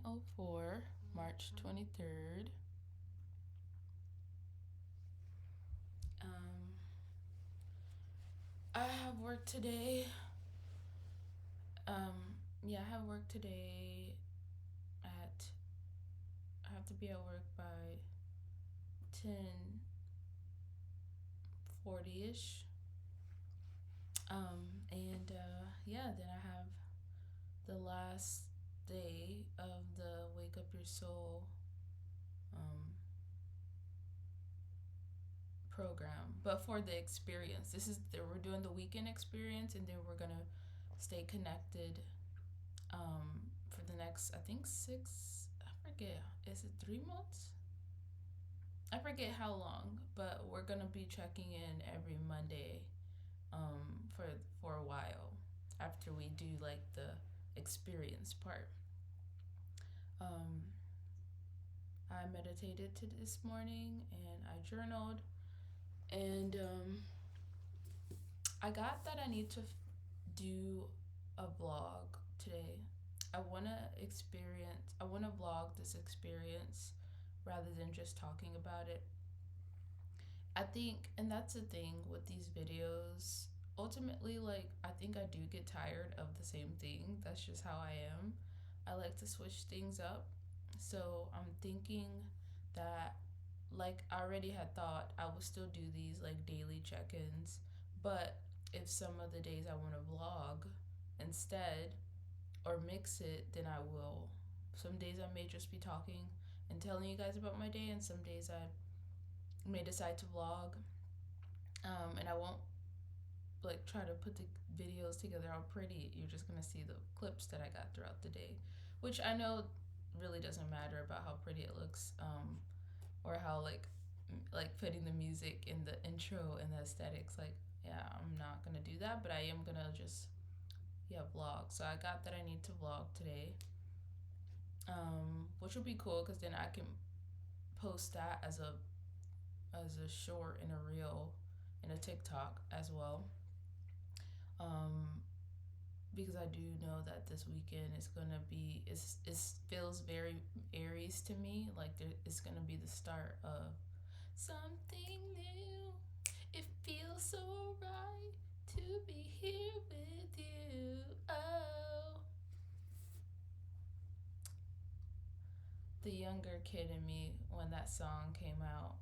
9:04, March 23rd. I have work today. I have work today at I have to be at work by 10:40ish. Then I have the last day of the Wake Up Your Soul program, but for the experience. We're doing the weekend experience, and then we're gonna stay connected for the next, I think, I forget, is it 3 months? I forget how long, but we're gonna be checking in every Monday for a while after we do like the experience part. I meditated this morning and I journaled, and I got that I need to do a vlog today. I want to vlog this experience rather than just talking about it. I think, and that's the thing with these videos, ultimately, like, I think I do get tired of the same thing. That's just how I am. I like to switch things up. So I'm thinking that, like, I already had thought I would still do these, like, daily check ins, but if some of the days I want to vlog instead or mix it, then I will. Some days I may just be talking and telling you guys about my day, and some days I may decide to vlog. And I won't like try to put the videos together all pretty. You're just gonna see the clips that I got throughout the day, which I know really doesn't matter about how pretty it looks, or how like putting the music in the intro and the aesthetics. Like, yeah, I'm not gonna do that, but I am gonna just vlog. So I got that I need to vlog today, which would be cool because then I can post that as a short and a reel and a TikTok as well. Because I do know that this weekend is gonna be it feels very Aries to me. Like it's gonna be the start of something new. It feels so right to be here with you. Oh, the younger kid in me when that song came out.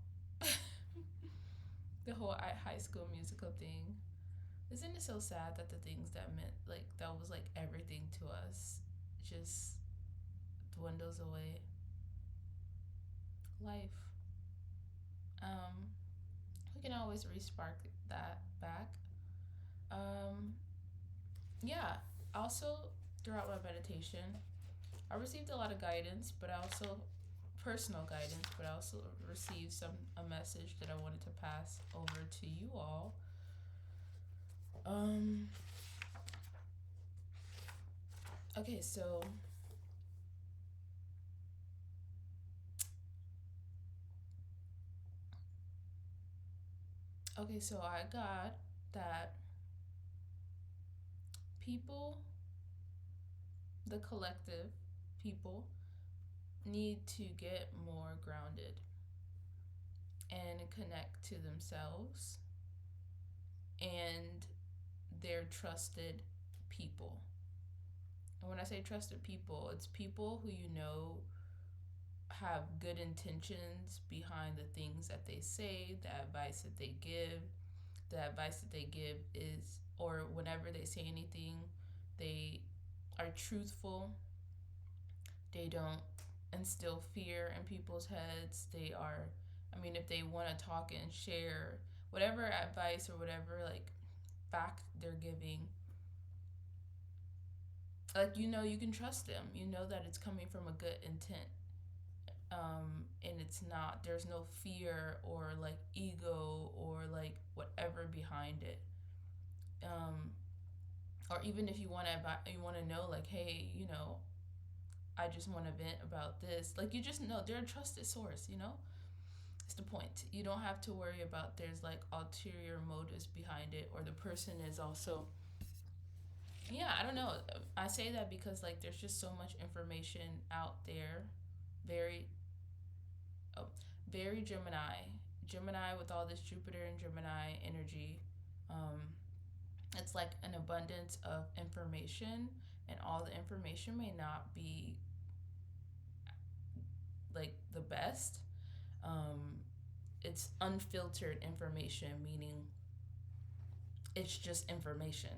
The whole High School Musical thing. Isn't it so sad that the things that meant like that was like everything to us just dwindles away? Life. Um, we can always respark that back. Um, yeah. Also, throughout my meditation, I received a lot of guidance, but I also personal guidance, but I also received a message that I wanted to pass over to you all. Um, okay, so I got that people, the collective people, need to get more grounded and connect to themselves and their trusted people. And when I say trusted people, it's people who you know have good intentions behind the things that they say, the advice that they give. The advice that they give is, or whenever they say anything, they are truthful. They don't instill fear in people's heads. They are, I mean, if they want to talk and share whatever advice or whatever, like, fact they're giving, like, you can trust them. You know that it's coming from a good intent. And it's not, there's no fear or like ego or like whatever behind it. Or even if you want to know, like, hey, I just want to vent about this. Like, you just know they're a trusted source. It's the point. You don't have to worry about there's like ulterior motives behind it, or the person is also Yeah, I don't know. I say that because like there's just so much information out there. Very, oh, very Gemini with all this Jupiter and Gemini energy. Um, it's like an abundance of information, and all the information may not be like the best. Um, it's unfiltered information, meaning it's just information.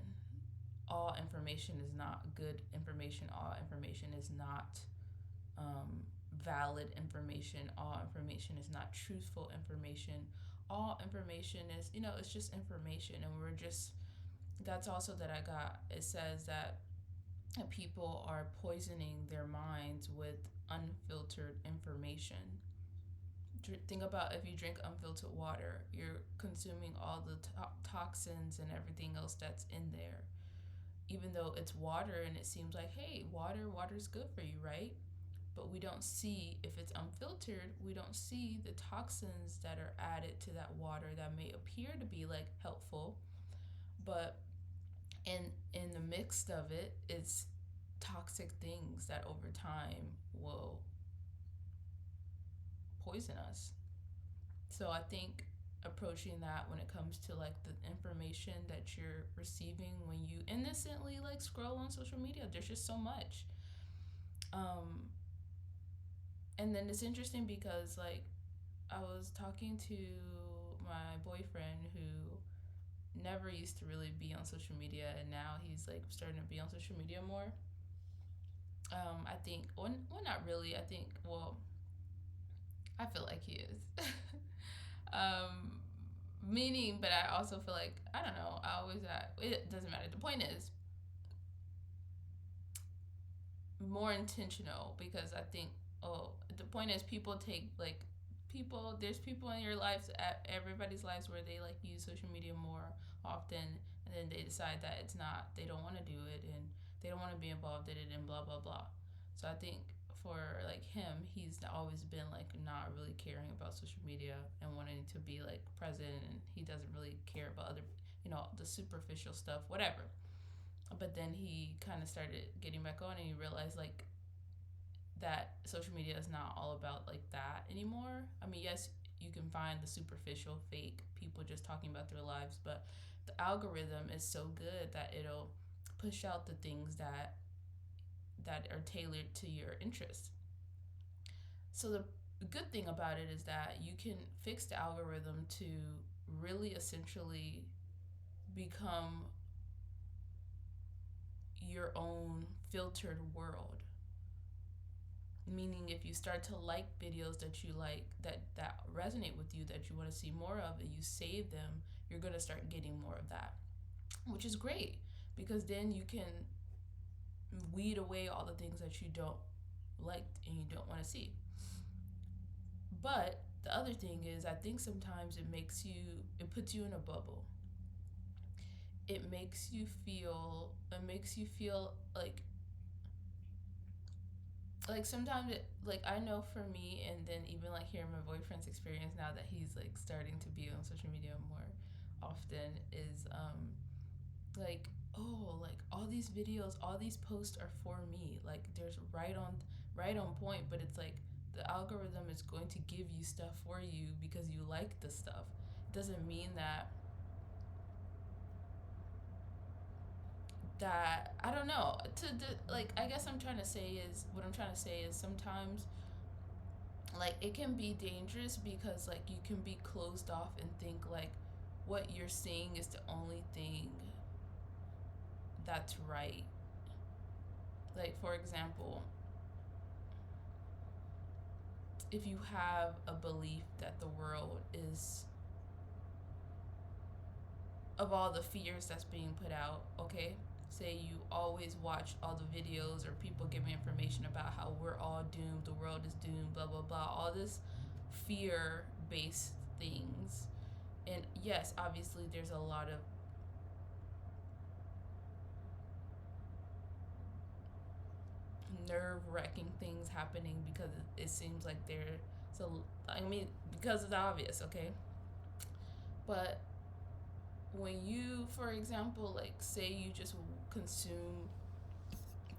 All information is not good information. All information is not um, valid information. All information is not truthful information. All information is, it's just information. And we're just, that's also that I got. It says that people are poisoning their minds with unfiltered information. Think about if you drink unfiltered water, you're consuming all the toxins and everything else that's in there. Even though it's water and it seems like, hey, water's good for you, right? But we don't see, if it's unfiltered, we don't see the toxins that are added to that water that may appear to be like helpful, but in the mix of it, it's toxic things that over time will poison us. So I think approaching that when it comes to like the information that you're receiving when you innocently like scroll on social media, there's just so much. Um, and then it's interesting because like I was talking to my boyfriend who never used to really be on social media, and now he's like starting to be on social media more. I think, well, not really. I think, well, I feel like he is. um, Meaning, but I also feel like, I don't know. It doesn't matter. The point is more intentional because I think, the point is people take like there's people in your lives, everybody's lives, where they like use social media more often, and then they decide that it's not, they don't want to do it, and they don't want to be involved in it, and blah blah blah. So I think for like him, he's always been like not really caring about social media and wanting to be like present, and he doesn't really care about other, the superficial stuff, whatever. But then he kind of started getting back on, and he realized like that social media is not all about like that anymore. I mean, yes, you can find the superficial fake people just talking about their lives, but the algorithm is so good that it'll push out the things that are tailored to your interests. So the good thing about it is that you can fix the algorithm to really essentially become your own filtered world. Meaning, if you start to like videos that you like, that resonate with you, that you want to see more of, and you save them, you're going to start getting more of that, which is great because then you can weed away all the things that you don't like and you don't want to see. But the other thing is, I think sometimes it puts you in a bubble. It makes you feel like sometimes like I know for me, and then even like hearing my boyfriend's experience now that he's like starting to be on social media more often, is like, oh, like all these videos, all these posts are for me, like there's right on point, but it's like the algorithm is going to give you stuff for you because you like the stuff. It doesn't mean that I don't know, like I guess I'm trying to say is sometimes like it can be dangerous because like you can be closed off and think like what you're seeing is the only thing that's right. Like, for example, if you have a belief that the world is, of all the fears that's being put out, okay, say you always watch all the videos or people giving information about how we're all doomed, the world is doomed, blah blah blah, all this fear based things. And yes, obviously there's a lot of nerve wracking things happening because it seems like they're, so I mean, because it's obvious, okay, but when you, for example, like say you just consume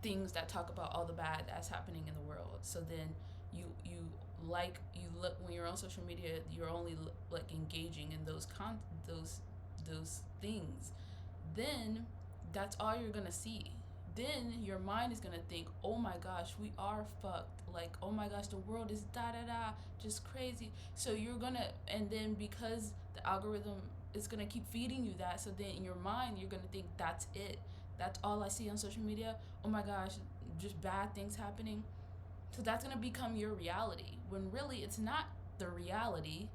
things that talk about all the bad that's happening in the world, so then you look when you're on social media, you're only like engaging in those things, then that's all you're gonna see. Then your mind is gonna think, oh my gosh, we are fucked. Like, oh my gosh, the world is da da da, just crazy. So you're gonna, and then because the algorithm is gonna keep feeding you that, so then in your mind, you're gonna think that's it. That's all I see on social media. Oh my gosh, just bad things happening. So that's gonna become your reality. When really it's not the reality.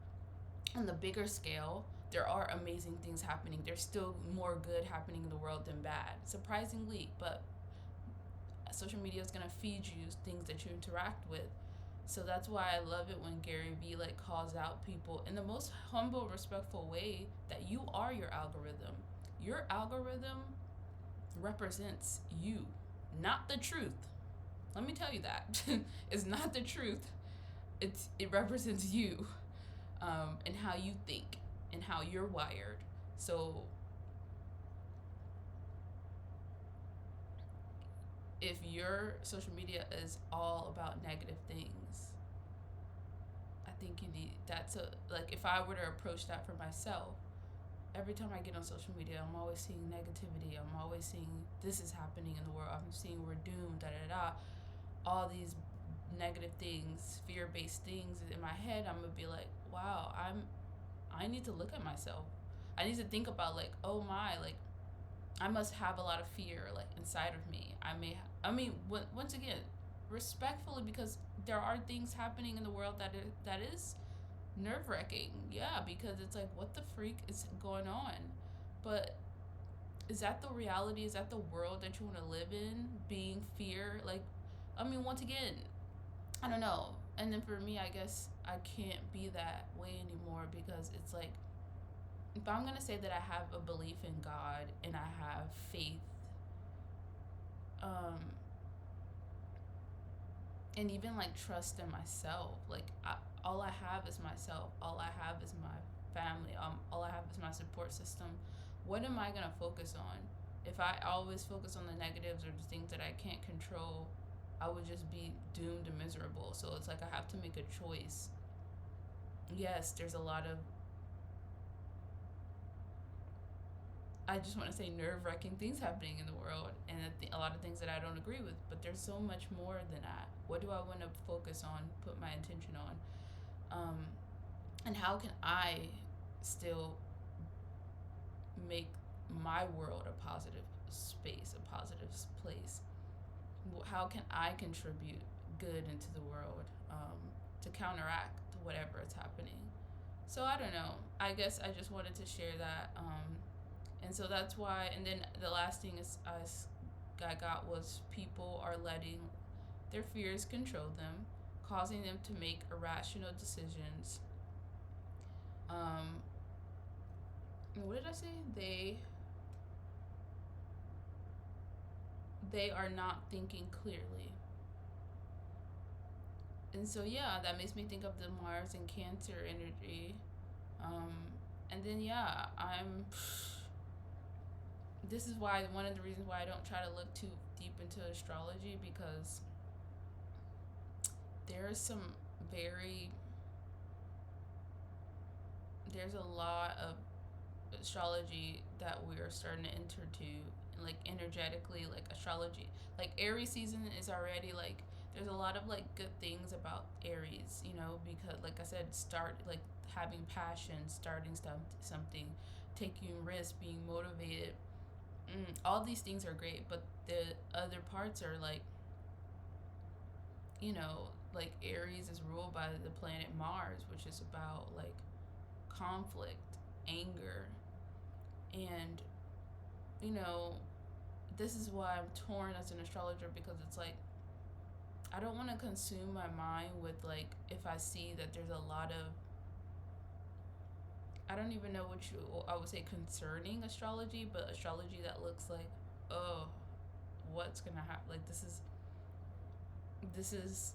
On the bigger scale, there are amazing things happening. There's still more good happening in the world than bad, surprisingly. But social media is gonna feed you things that you interact with. So that's why I love it when Gary Vee like calls out people in the most humble, respectful way that you are your algorithm. Your algorithm represents you, not the truth. Let me tell you that. It's not the truth. It represents you, and how you think and how you're wired. So if your social media is all about negative things, I think you need that's a like if I were to approach that for myself, every time I get on social media, I'm always seeing negativity. I'm always seeing this is happening in the world. I'm seeing we're doomed, da da da. All these negative things, fear-based things in my head. I'm gonna be like, wow, I need to look at myself. I need to think about like, oh my, like I must have a lot of fear like inside of me. I mean, once again, respectfully, because there are things happening in the world that is nerve wracking. Yeah, because it's like, what the freak is going on? But is that the reality? Is that the world that you want to live in? Being fear, like, I mean, once again, I don't know. And then for me, I guess I can't be that way anymore because it's like if I'm gonna say that I have a belief in God and I have faith, um, and even like trust in myself, like all I have is myself. All I have is my family. All I have is my support system. What am I gonna focus on? If I always focus on the negatives or the things that I can't control, I would just be doomed and miserable. So it's like I have to make a choice. Yes, there's a lot of I just want to say nerve-wracking things happening in the world and a lot of things that I don't agree with, but there's so much more than that. What do I want to focus on, put my intention on, and how can I still make my world a positive space, a positive place? How can I contribute good into the world, to counteract whatever is happening? So I don't know. I guess I just wanted to share that. And so that's why, and then the last thing is I got was people are letting their fears control them, causing them to make irrational decisions. Um, what did I say? They are not thinking clearly. And so yeah, that makes me think of the Mars and Cancer energy. Um, and then yeah, this is why one of the reasons why I don't try to look too deep into astrology, because there's some very there's a lot of astrology that we are starting to enter to, like energetically, like astrology, like Aries season is already like there's a lot of like good things about Aries, because like I said, start like having passion, starting something, taking risks, being motivated. All these things are great, but the other parts are like, like Aries is ruled by the planet Mars, which is about like conflict, anger, and you know, this is why I'm torn as an astrologer, because it's like I don't want to consume my mind with like if I see that there's a lot of I don't even know what I would say concerning astrology, but astrology that looks like, oh, what's gonna happen? Like this is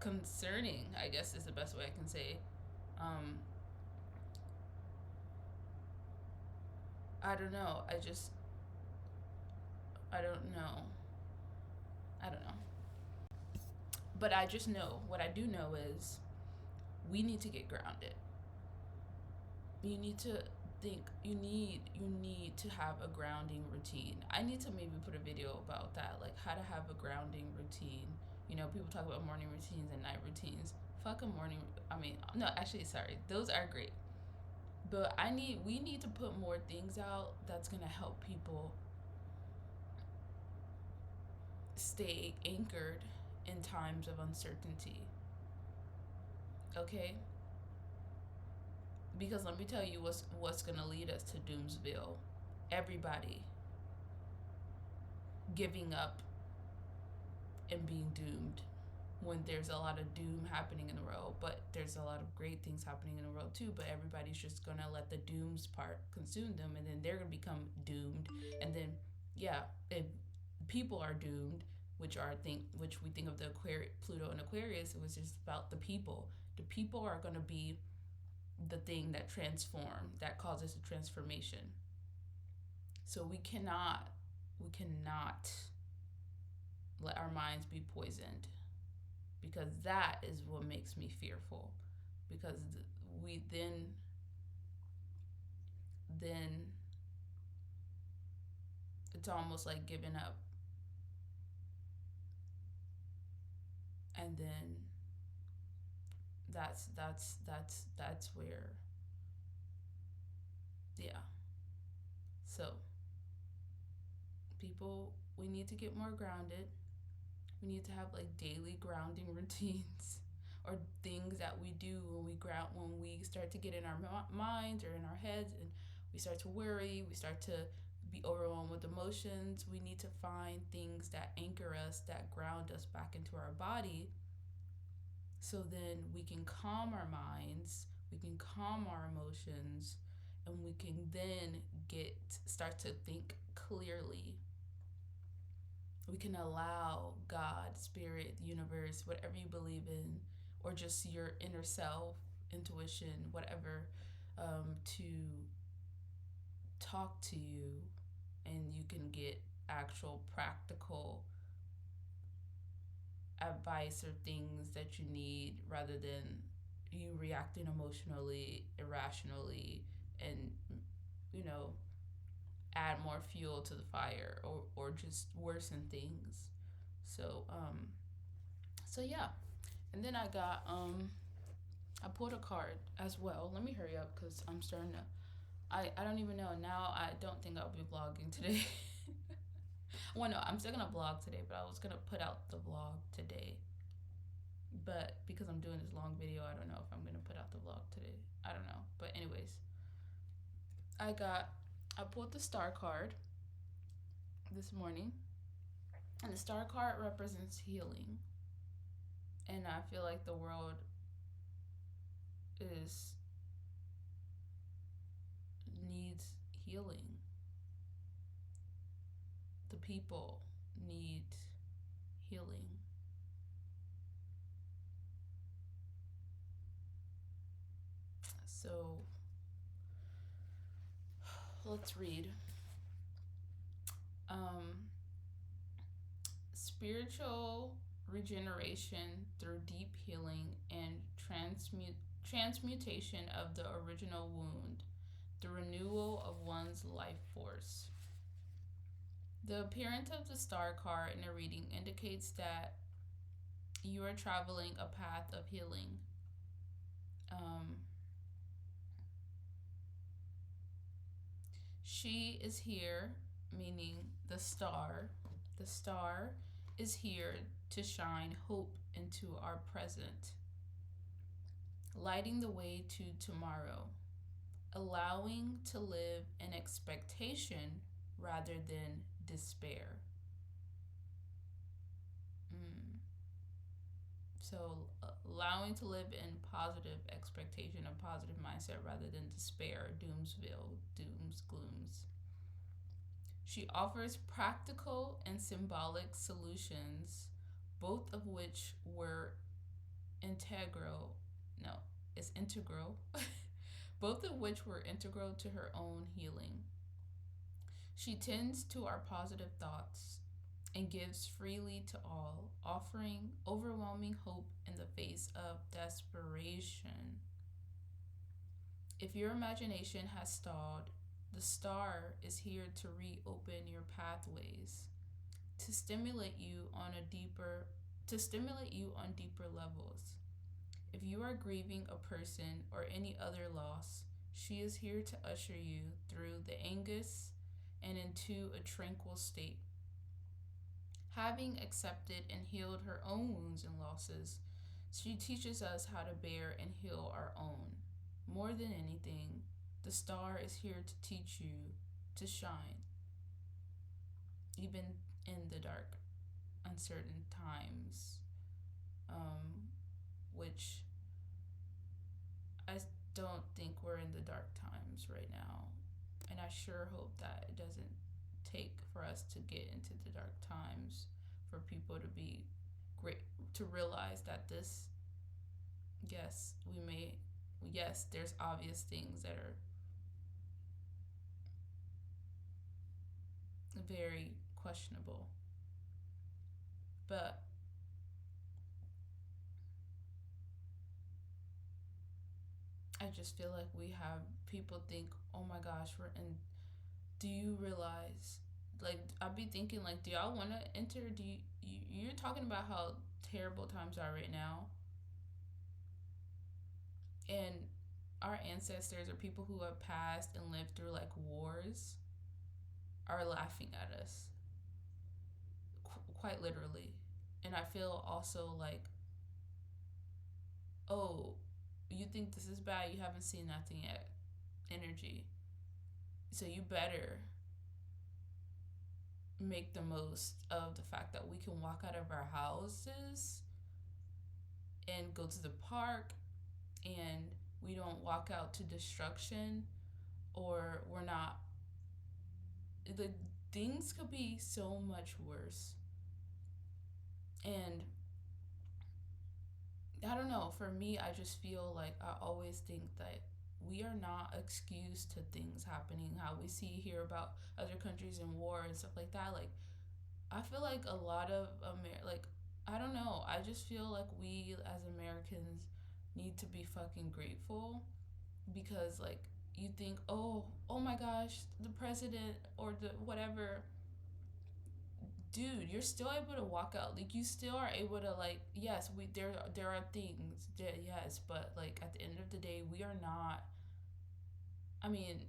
concerning, I guess is the best way I can say. Um, I don't know. I don't know. I don't know. But I just know, what I do know is we need to get grounded. You need to think, you need to have a grounding routine. I need to maybe put a video about that, like how to have a grounding routine. You know, people talk about morning routines and night routines. Fuck a morning. I mean, no, actually, sorry, those are great. But we need to put more things out that's gonna help people stay anchored in times of uncertainty. Okay? Because let me tell you what's gonna lead us to Doomsville. Everybody giving up and being doomed when there's a lot of doom happening in the world, but there's a lot of great things happening in the world too. But everybody's just gonna let the dooms part consume them, and then they're gonna become doomed. And then, yeah, if people are doomed, which we think of the Pluto and Aquarius, it was just about the people. The people are gonna be the thing that that causes a transformation. So we cannot let our minds be poisoned, because that is what makes me fearful. Because we then it's almost like giving up, and then that's where, yeah. So people, we need to get more grounded. We need to have like daily grounding routines, or things that we do when we start to get in our minds or in our heads, and we start to worry, we start to be overwhelmed with emotions. We need to find things that anchor us, that ground us back into our body, so then we can calm our minds, we can calm our emotions, and we can then get start to think clearly. We can allow God, spirit, the universe, whatever you believe in, or just your inner self, intuition, whatever, to talk to you, and you can get actual practical advice or things that you need, rather than you reacting emotionally, irrationally, and, you know, add more fuel to the fire, or just worsen things. So, yeah. And then I pulled a card as well. Let me hurry up because I'm starting to. I don't even know. Now I don't think I'll be vlogging today. Well, no, I'm still gonna vlog today, but I was gonna put out the vlog today. But because I'm doing this long video, I don't know if I'm gonna put out the vlog today. I don't know. But anyways, I got I pulled the star card this morning, and the star card represents healing. And I feel like the world is needs healing. The people need healing. So let's read. Um, Spiritual regeneration through deep healing and transmutation of the original wound, the renewal of one's life force. The appearance of the star card in a reading indicates that you are traveling a path of healing. Um, she is here, meaning the star. The star is here to shine hope into our present, lighting the way to tomorrow, allowing to live in expectation rather than despair. Mm. So, allowing to live in positive expectation, a positive mindset rather than despair, doomsville, dooms, glooms. She offers practical and symbolic solutions, both of which were integral. No, it's integral. Both of which were integral to her own healing. She tends to our positive thoughts and gives freely to all, offering overwhelming hope in the face of desperation. If your imagination has stalled, the star is here to reopen your pathways, to stimulate you on a deeper to stimulate you on deeper levels. If you are grieving a person or any other loss, she is here to usher you through the anguish and into a tranquil state. Having accepted and healed her own wounds and losses, she teaches us how to bear and heal our own. More than anything, the star is here to teach you to shine, even in the dark, uncertain times, which I don't think we're in the dark times right now. And I sure hope that it doesn't take for us to get into the dark times for people to be great, to realize that this, yes, we may, yes, there's obvious things that are very questionable. But I just feel like we have people think, oh my gosh, we're in. Do you realize? Like, I'd be thinking, like, do y'all want to enter? You're talking about how terrible times are right now, and our ancestors or people who have passed and lived through like wars are laughing at us, quite literally. And I feel also like, oh, you think this is bad? You haven't seen nothing yet. Energy. So you better make the most of the fact that we can walk out of our houses and go to the park, and we don't walk out to destruction, or we're not. The things could be so much worse. And I don't know, for me, I just feel like I always think that we are not excused to things happening, how we see here about other countries in war and stuff like that. Like, I feel like a lot of like, I don't know, I just feel like we as Americans need to be fucking grateful, because like, you think, oh my gosh, the president or the whatever, dude, you're still able to walk out. Like, you still are able to, like, yes, we there are things, yes, but like at the end of the day, we are not. I mean,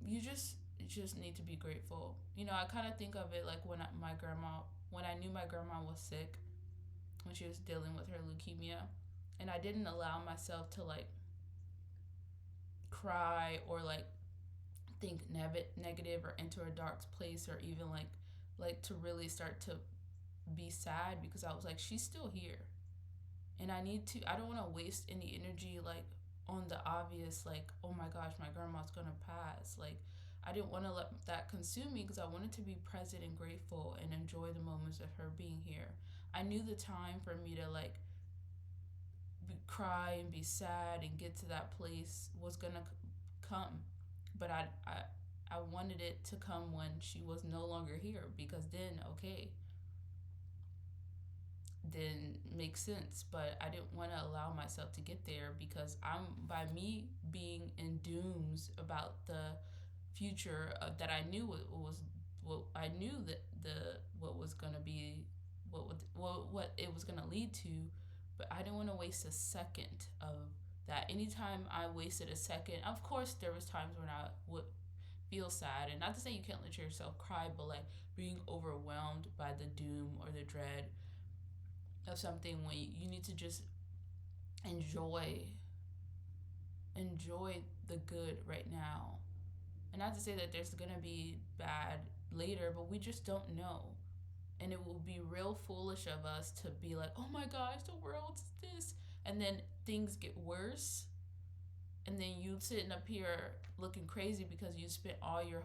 you just need to be grateful. I kind of think of it like when I knew my grandma was sick, when she was dealing with her leukemia, and I didn't allow myself to like cry or like think negative or enter a dark place, or even like to really start to be sad, because I was like, she's still here, and I don't want to waste any energy like on the obvious, like, oh my gosh, my grandma's gonna pass. Like, I didn't want to let that consume me, because I wanted to be present and grateful and enjoy the moments of her being here. I knew the time for me to like cry and be sad and get to that place was gonna come, but I wanted it to come when she was no longer here, because then okay, then makes sense. But I didn't want to allow myself to get there, because I'm by me being in dooms about the future that I knew was what I knew that the what was gonna be, what it was gonna lead to. But I didn't want to waste a second of that. Anytime I wasted a second, of course there was times when I would feel sad, and not to say you can't let yourself cry, but like being overwhelmed by the doom or the dread of something, when you need to just enjoy enjoy the good right now. And not to say that there's gonna be bad later, but we just don't know. And it will be real foolish of us to be like, oh my gosh, the world's this, and then things get worse, and then you sitting up here looking crazy because you spent all your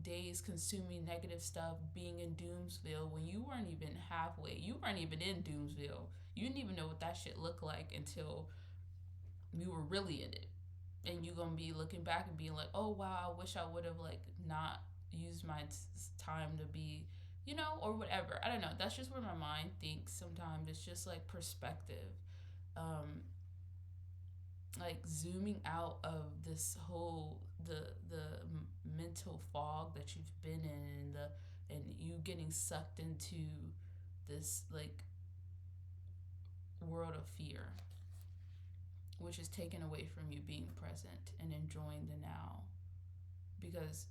days consuming negative stuff, being in Doomsville, when you weren't even halfway. You weren't even in Doomsville. You didn't even know what that shit looked like until you were really in it. And you gonna be looking back and being like, oh wow, I wish I would have like not use my time to be, or whatever. I don't know. That's just where my mind thinks sometimes. It's just like perspective. Um, like zooming out of this whole the mental fog that you've been in, and you getting sucked into this like world of fear, which is taken away from you being present and enjoying the now, because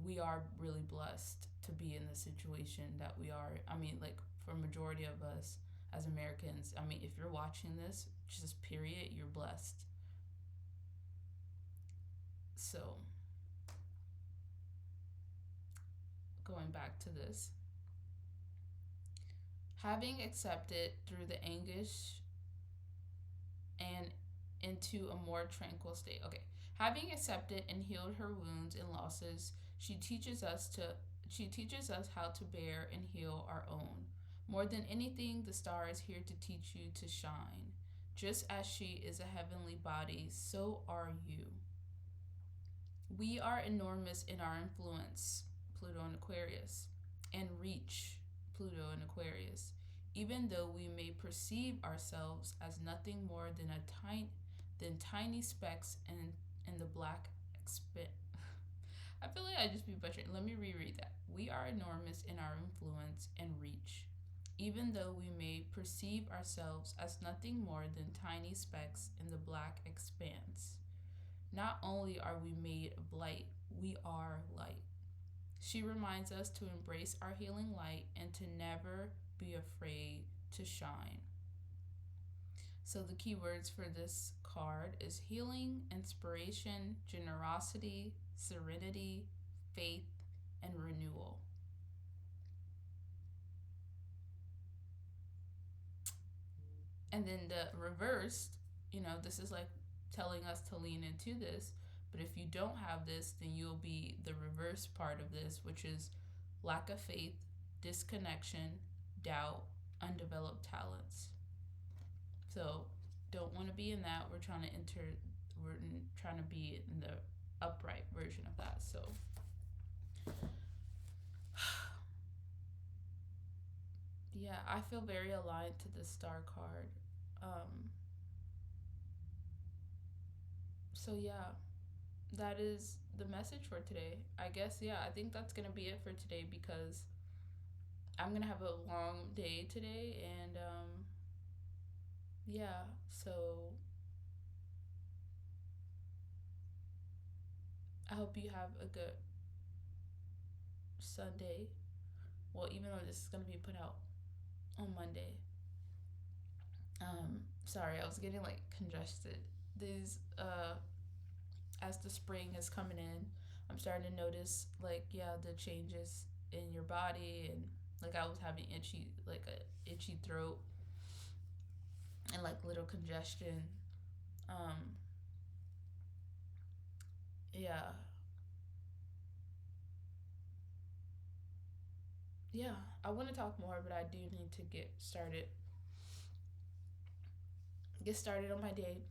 we are really blessed to be in the situation that we are. I mean, like, for a majority of us as Americans, I mean, if you're watching this, just period, you're blessed. So, going back to this, having accepted through the anguish and into a more tranquil state. Okay. Having accepted and healed her wounds and losses, she teaches us how to bear and heal our own. More than anything, the star is here to teach you to shine. Just as she is a heavenly body, so are you. We are enormous in our influence, Pluto and Aquarius, and reach, Pluto and Aquarius, even though we may perceive ourselves as nothing more than tiny specks in the black expanse. I feel like I just be butchering. Let me reread that. We are enormous in our influence and reach, even though we may perceive ourselves as nothing more than tiny specks in the black expanse. Not only are we made of light, we are light. She reminds us to embrace our healing light and to never be afraid to shine. So the keywords for this card is healing, inspiration, generosity, serenity, faith, and renewal. And then the reversed, this is like telling us to lean into this. But if you don't have this, then you'll be the reverse part of this, which is lack of faith, disconnection, doubt, undeveloped talents. So don't want to be in that. We're trying to be in the upright version of that. So yeah, I feel very aligned to the star card. So yeah, that is the message for today. I guess, yeah, I think that's gonna be it for today, because I'm gonna have a long day today, and yeah, so I hope you have a good Sunday. Well, even though this is gonna be put out on Monday. Sorry, I was getting like congested. These as the spring is coming in, I'm starting to notice, like, yeah, the changes in your body, and like I was having a itchy throat and like little congestion. Um, yeah, yeah. I want to talk more, but I do need to get started on my day,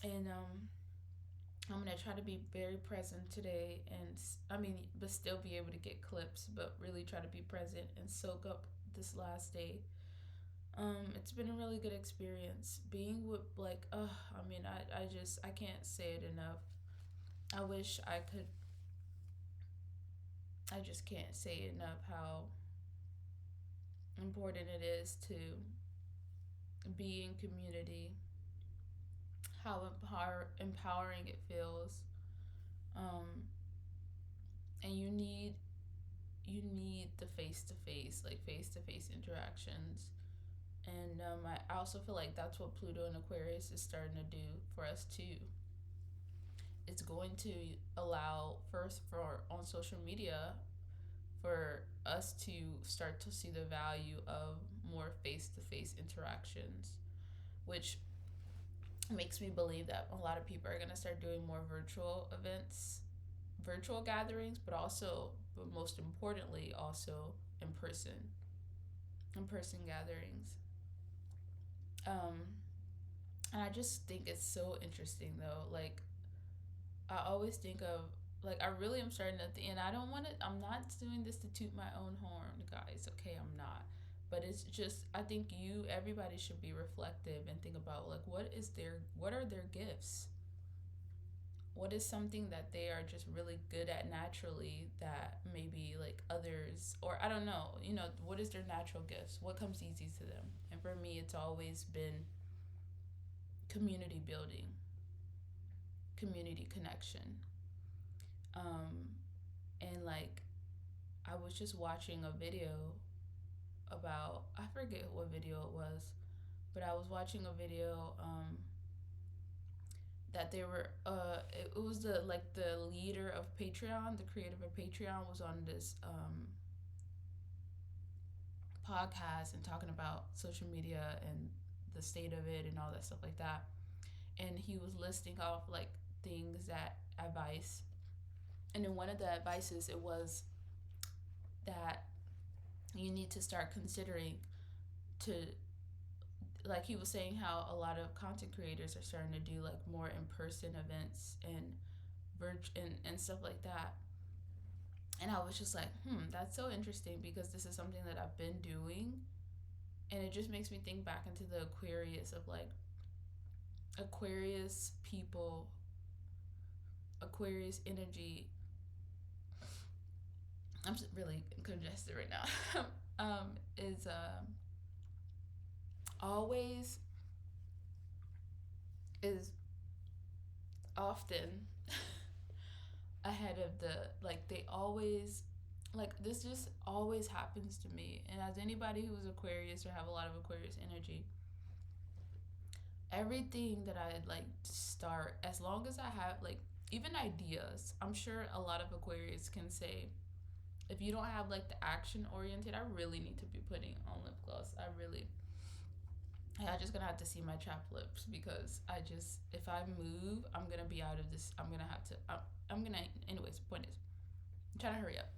and I'm gonna try to be very present today, and I mean, but still be able to get clips, but really try to be present and soak up this last day. It's been a really good experience being with, like, I mean, I can't say it enough. I wish I could. I just can't say enough how important it is to be in community, how empowering it feels, um, and you need the face to face interactions. And I also feel like that's what Pluto and Aquarius is starting to do for us too. It's going to allow, first, for on social media, for us to start to see the value of more face to face interactions, which makes me believe that a lot of people are going to start doing more virtual events, virtual gatherings, but most importantly, also in person gatherings. Um, and I just think it's so interesting, though. Like, I always think of, like I really am starting to think, and I don't want to. I'm not doing this to toot my own horn, guys. Okay, I'm not. But it's just I think everybody should be reflective and think about like what are their gifts? What is something that they are just really good at naturally that maybe like others, or I don't know, what is their natural gifts? What comes easy to them? And for me, it's always been community building, community connection. Um, and like I was just watching a video about, I forget what video it was, but I was watching a video that they were it was the leader of Patreon, the creator of Patreon was on this podcast and talking about social media and the state of it and all that stuff like that. And he was listing off like things that advice, and in one of the advices it was that you need to start considering to, like he was saying how a lot of content creators are starting to do like more in-person events and and stuff like that. And I was just like, that's so interesting because this is something that I've been doing, and it just makes me think back into the Aquarius of like Aquarius people, Aquarius energy. I'm just really congested right now. Is always is often ahead of the, like they always, like this just always happens to me. And as anybody who's Aquarius or have a lot of Aquarius energy, everything that I like start, as long as I have like even ideas, I'm sure a lot of Aquarius can say, if you don't have like the action oriented, I really need to be putting on lip gloss. I just gonna have to see my chapped lips because I just, if I move, I'm gonna be out of this. I'm gonna have to. I'm gonna. Anyways, point is, I'm trying to hurry up.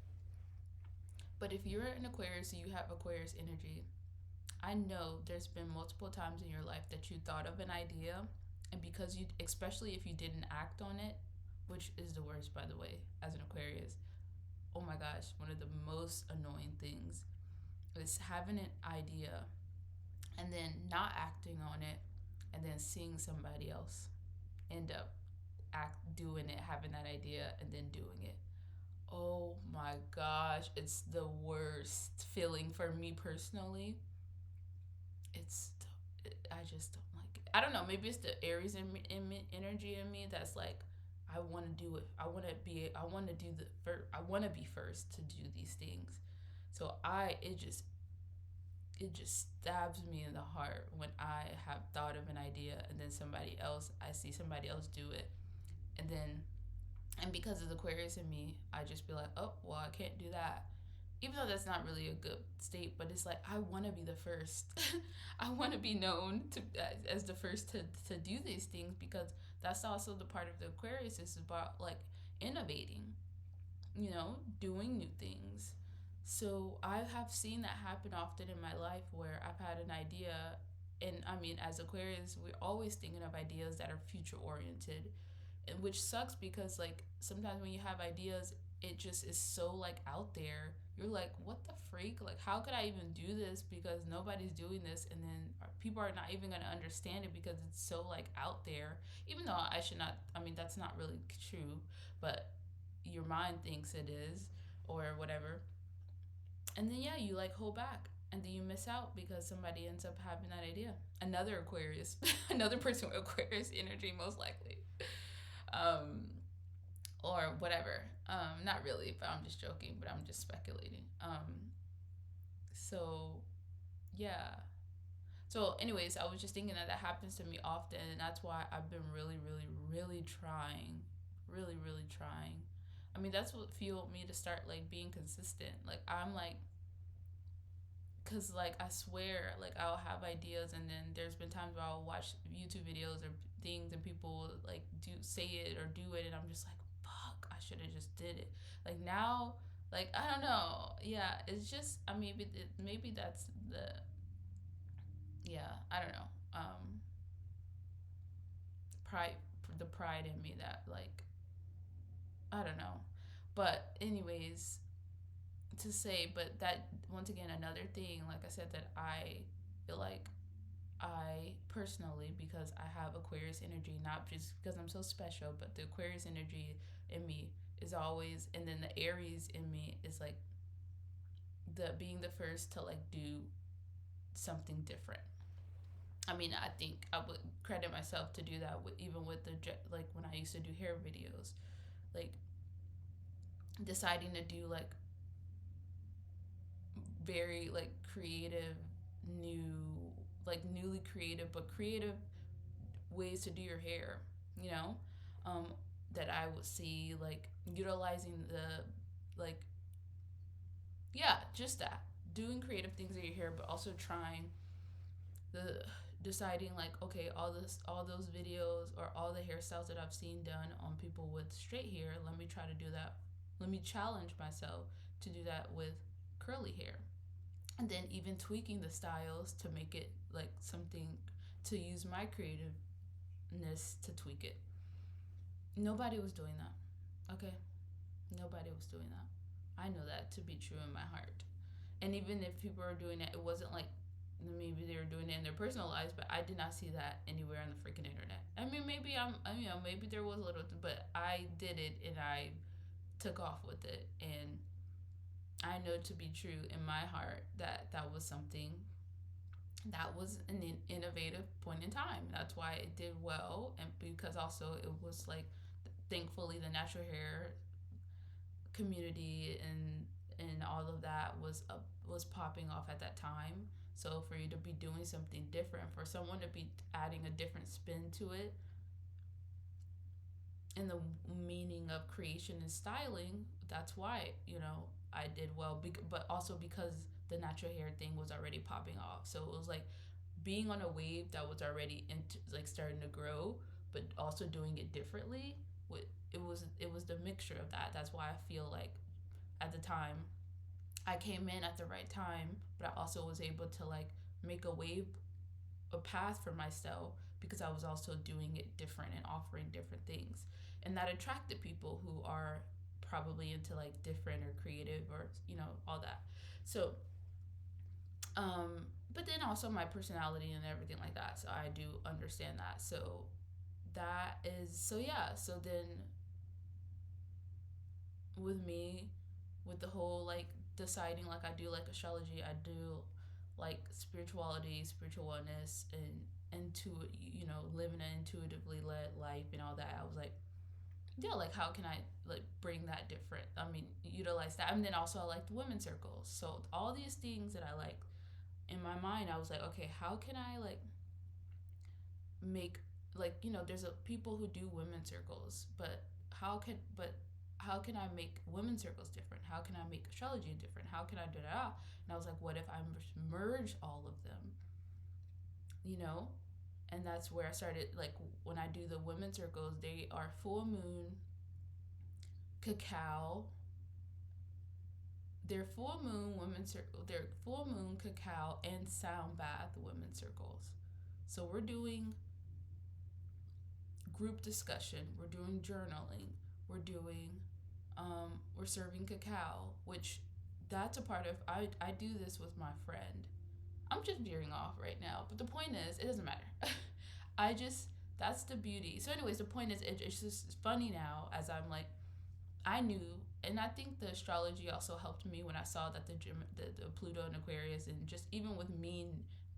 But if you're an Aquarius, so you have Aquarius energy, I know there's been multiple times in your life that you thought of an idea, and because you, especially if you didn't act on it, which is the worst, by the way, as an Aquarius. Oh my gosh, one of the most annoying things is having an idea and then not acting on it, and then seeing somebody else end up doing it, having that idea and then doing it. Oh my gosh, it's the worst feeling for me personally. It's I just don't like it. I don't know, maybe it's the Aries energy in me that's like, I want to do it. I want to do I want to be first to do these things. So it just stabs me in the heart when I have thought of an idea and then I see somebody else do it. And then, and because of the Aquarius in me, I just be like, oh, well, I can't do that. Even though that's not really a good state, but it's like, I want to be the first. I want to be known as the first to do these things, because that's also the part of the Aquarius is about like innovating, doing new things. So I have seen that happen often in my life where I've had an idea, and I mean, as Aquarius, we're always thinking of ideas that are future oriented, and which sucks because like sometimes when you have ideas, it just is so like out there. You're like, what the freak? Like, how could I even do this? Because nobody's doing this, and then people are not even gonna understand it because it's so like out there. Even though I should not. I mean, that's not really true, but your mind thinks it is, or whatever. And then yeah, you like hold back, and then you miss out because somebody ends up having that idea. Another Aquarius, another person with Aquarius energy, most likely. Um, or whatever. Not really, but I'm just joking, but I'm just speculating. So yeah. So, anyways, I was just thinking that happens to me often, and that's why I've been really, really, really trying, really, really trying. I mean, that's what fueled me to start like being consistent. Like I'm like, cause like I swear, like I'll have ideas, and then there's been times where I'll watch YouTube videos or things, and people like do say it or do it, and I'm just like, fuck, I should have just did it. Like now, like I don't know, yeah, it's just maybe that's I don't know, pride, the pride in me that like I don't know. But anyways, to say, but that once again another thing, like I said, that I feel like I personally, because I have Aquarius energy, not just because I'm so special, but the Aquarius energy in me is always, and then the Aries in me is like the being the first to like do something different. I mean, I think I would credit myself to do that with, even with the like when I used to do hair videos, like deciding to do like very like creative new, like newly creative but creative ways to do your hair, you know, um, that I would see like utilizing the like, yeah, just that, doing creative things in your hair, but also trying the deciding like, okay, all those videos or all the hairstyles that I've seen done on people with straight hair, let me try to do that. Let me challenge myself to do that with curly hair, and then even tweaking the styles to make it like something, to use my creativeness to tweak it. Nobody was doing that. Okay, nobody was doing that. I know that to be true in my heart. And even if people are doing it, it wasn't like maybe they were doing it in their personal lives, but I did not see that anywhere on the freaking internet. I mean, maybe maybe there was a little, but I did it and I took off with it, and I know to be true in my heart that that was something that was an innovative point in time. That's why it did well, and because also it was like, thankfully, the natural hair community and all of that was popping off at that time. So for you to be doing something different, for someone to be adding a different spin to it, and the meaning of creation and styling, that's why, I did well. But also because the natural hair thing was already popping off, so it was like being on a wave that was already into like starting to grow, but also doing it differently. It was the mixture of that. That's why I feel like at the time I came in at the right time, but I also was able to like make a wave, a path for myself, because I was also doing it different and offering different things. And that attracted people who are probably into like different or creative, or all that. So but then also my personality and everything like that. So I do understand that. So that is, so yeah. So then with me, with the whole like deciding, like I do like astrology, I do like spirituality, spiritual wellness, and living an intuitively led life and all that. I was like, yeah, like how can I like bring that different? I mean, utilize that. And then also I like the women's circles. So all these things that I like, in my mind, I was like, okay, how can I like make, like, there's people who do women's circles, but how can I make women's circles different? How can I make astrology different? How can I do that? And I was like, what if I merge all of them? You know, and that's where I started. Like when I do the women's circles, they are full moon, cacao. They're full moon women's circle. They're full moon, cacao, and sound bath women's circles. So we're doing group discussion. We're doing journaling. We're serving cacao, which that's a part of. I do this with my friend. I'm just veering off right now, but the point is, it doesn't matter. I just That's the beauty. So, anyways, the point is, it's just funny now as I'm like, I knew, and I think the astrology also helped me when I saw that the Pluto and Aquarius, and just even with me,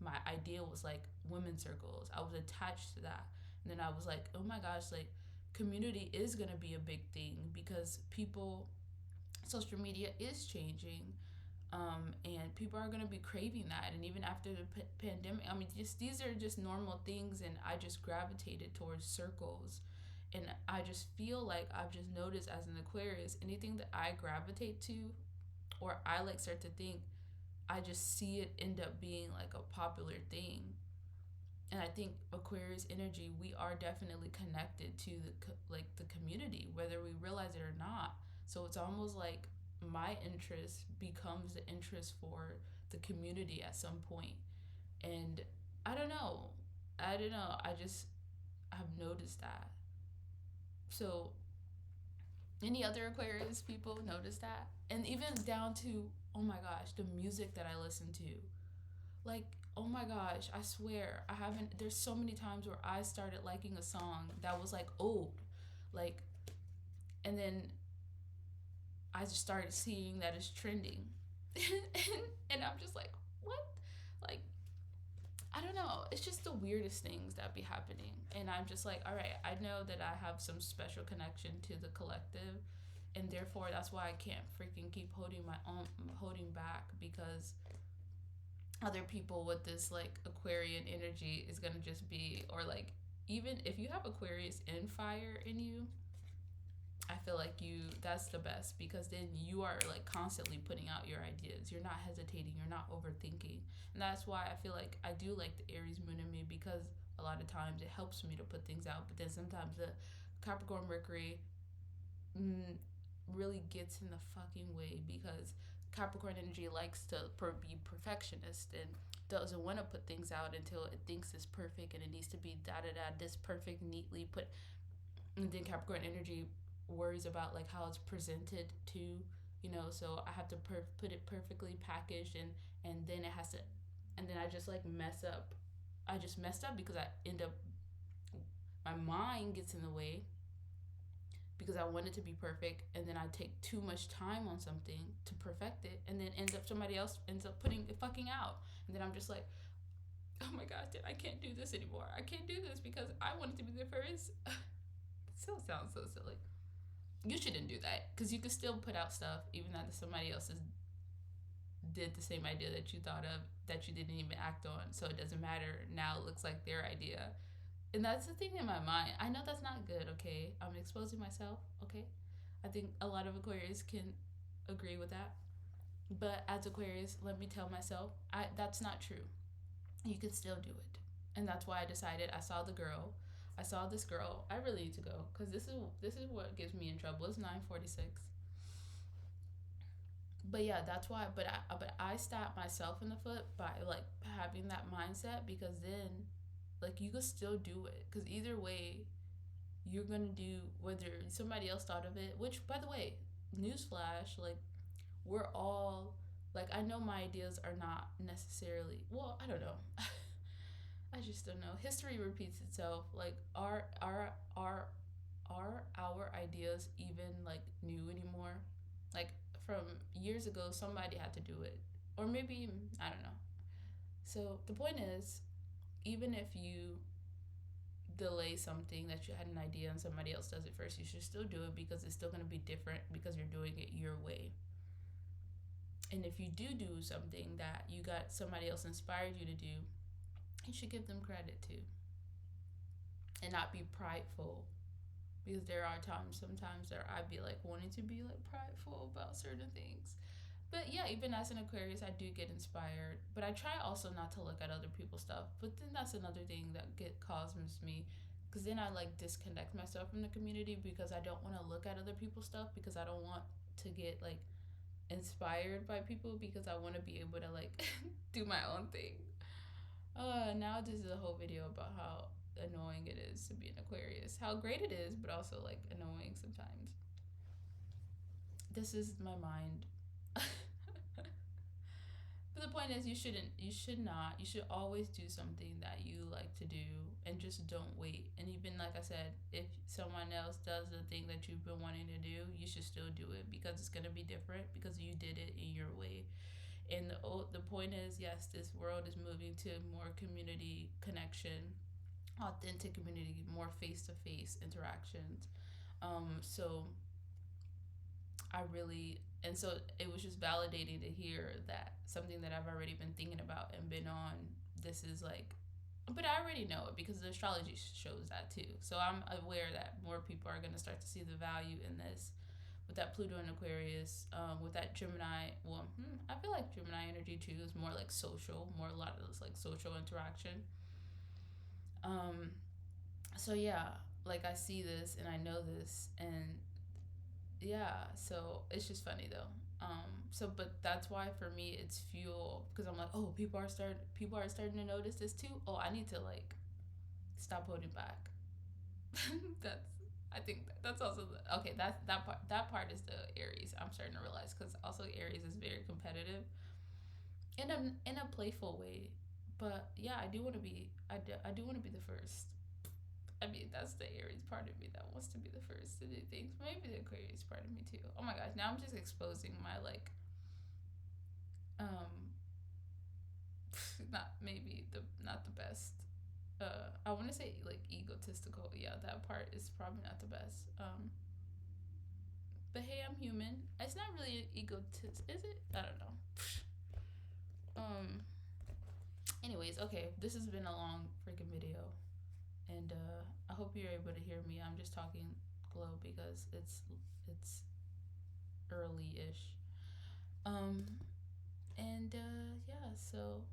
my idea was like women's circles. I was attached to that, and then I was like, oh my gosh, like community is gonna be a big thing because social media is changing, and people are going to be craving that. And even after the pandemic, I mean, these are just normal things, and I just gravitated towards circles. And I just feel like I've just noticed as an Aquarius, anything that I gravitate to or I like start to think, I just see it end up being like a popular thing. And I think Aquarius energy, we are definitely connected to the community, whether we realize it or not. So it's almost like my interest becomes the interest for the community at some point. And I don't know. I don't know. I just have noticed that. So Any other Aquarius people notice that? And even down to, oh my gosh, the music that I listen to. Like, oh my gosh, I swear, I haven't, there's so many times where I started liking a song that was like old. Like, and then I just started seeing that it's trending. And I'm just like, what? Like, I don't know. It's just the weirdest things that be happening. And I'm just like, all right, I know that I have some special connection to the collective. And therefore, that's why I can't freaking keep holding back, because other people with this like Aquarian energy is gonna just be, or like, even if you have Aquarius in fire in you, I feel like that's the best, because then you are like constantly putting out your ideas. You're not hesitating, you're not overthinking. And that's why I feel like I do like the Aries moon in me, because a lot of times it helps me to put things out, but then sometimes the Capricorn Mercury mm, really gets in the fucking way, because Capricorn energy likes to be perfectionist and doesn't want to put things out until it thinks it's perfect and it needs to be da da da this perfect neatly put. And then Capricorn energy worries about like how it's presented to, so I have to put it perfectly packaged, and then it has to, and then I just like mess up. I just messed up because I end up, my mind gets in the way because I want it to be perfect, and then I take too much time on something to perfect it, and then somebody else ends up putting it fucking out, and then I'm just like, oh my god, I can't do this anymore. I can't do this because I wanted to be the first. It still sounds so silly. You shouldn't do that, because you can still put out stuff even though somebody else has did the same idea that you thought of that you didn't even act on. So it doesn't matter. Now it looks like their idea. And that's the thing in my mind. I know that's not good, okay? I'm exposing myself, okay? I think a lot of Aquarius can agree with that. But as Aquarius, let me tell myself, that's not true. You can still do it. And that's why I decided, I saw the girl. I saw this girl. I really need to go, because this is what gets me in trouble. It's 9:46. But yeah, that's why. But I stopped myself in the foot by like having that mindset, because then like you could still do it, because either way you're gonna do, whether somebody else thought of it, which by the way, newsflash, like we're all, like, I know my ideas are not necessarily, well, I don't know. I just don't know. History repeats itself. Like, are our ideas even like new anymore? Like, from years ago, somebody had to do it, or maybe, I don't know. So the point is, even if you delay something that you had an idea and somebody else does it first, you should still do it, because it's still going to be different, because you're doing it your way. And if you do something that you got somebody else inspired you to do, you should give them credit too, and not be prideful, because there are times, sometimes there I'd be like wanting to be like prideful about certain things. But yeah, even as an Aquarius, I do get inspired, but I try also not to look at other people's stuff. But then that's another thing that causes me, because then I like disconnect myself from the community, because I don't want to look at other people's stuff, because I don't want to get like inspired by people, because I want to be able to like do my own thing. Now this is a whole video about how annoying it is to be an Aquarius. How great it is, but also like annoying sometimes. This is my mind. But the point is, you should always do something that you like to do, and just don't wait. And even like I said, if someone else does the thing that you've been wanting to do, you should still do it, because it's going to be different, because you did it in your way. And the point is, yes, this world is moving to more community connection, authentic community, more face to face interactions. So I really, and so it was just validating to hear that something that I've already been thinking about and been on. This is like, but I already know it, because the astrology shows that too. So I'm aware that more people are going to start to see the value in this, with that Pluto and Aquarius, with that Gemini. Well, I feel like Gemini energy too is more like social, more a lot of this like social interaction. Um, so yeah, like I see this and I know this, and yeah, so it's just funny though. So but that's why for me it's fuel, because I'm like, oh, people are starting to notice this too. Oh, I need to like stop holding back. That's I think that's also okay. That part is the Aries. I'm starting to realize because also Aries is very competitive in a playful way. But yeah, I do want to be the first. I mean, that's the Aries part of me that wants to be the first to do things. Maybe the Aquarius part of me too. Oh my gosh, now I'm just exposing my like um not maybe the not the best. I want to say like egotistical. Yeah, that part is probably not the best. But hey, I'm human. It's not really egotist, is it? I don't know. Um. Anyways, okay. This has been a long freaking video, and I hope you're able to hear me. I'm just talking low because it's early-ish. Um. And yeah. So,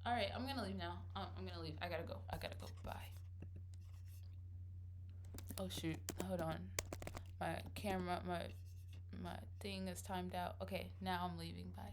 all right. I'm gonna leave now. I'm gonna leave. I gotta go. I gotta go. Bye. Oh shoot. Hold on. My camera. My thing is timed out. Okay. Now I'm leaving. Bye.